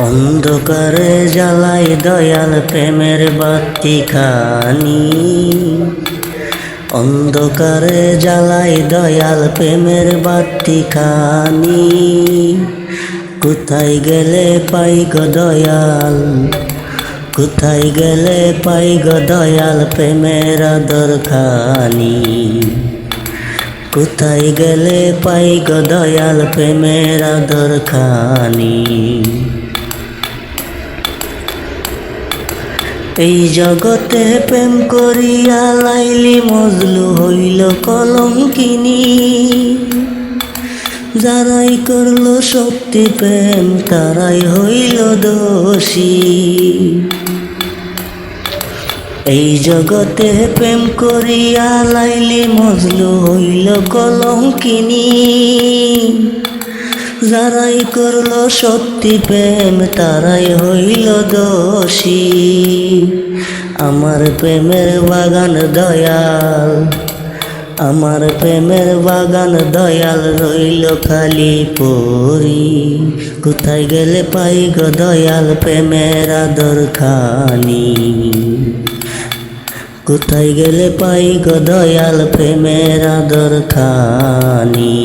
অন্ধকারে জ্বালাই দয়াল প্রেমের বাতি খানি। অন্ধকারে জ্বালাই দয়াল প্রেমের বাতি খানি। কোথায় গেলে পাই গো দয়াল, কোথায় গেলে পাই গো দয়াল প্রেমের আদর খানি। কোথায় গেলে পাই গো দয়াল প্রেমের আদর খানি। এই জগতে প্রেম করিয়া লাইলি মজলু হইল কলঙ্কিনী। যারাই করলো সত্যি প্রেম তারাই হইল দোষী। এই জগতে প্রেম করিয়া লাইলি মজলু হইল কলঙ্কিনী। যারাই করলো সত্যি প্রেম তারাই হইল দোষী। আমার প্রেমের বাগান দয়াল, আমার প্রেমের বাগান দয়াল রইল খালি পরি। কোথায় গেলে পাই গো দয়াল প্রেমের আদর খানি। কোথায় গেলে পাই গো দয়াল প্রেমের আদর খানি।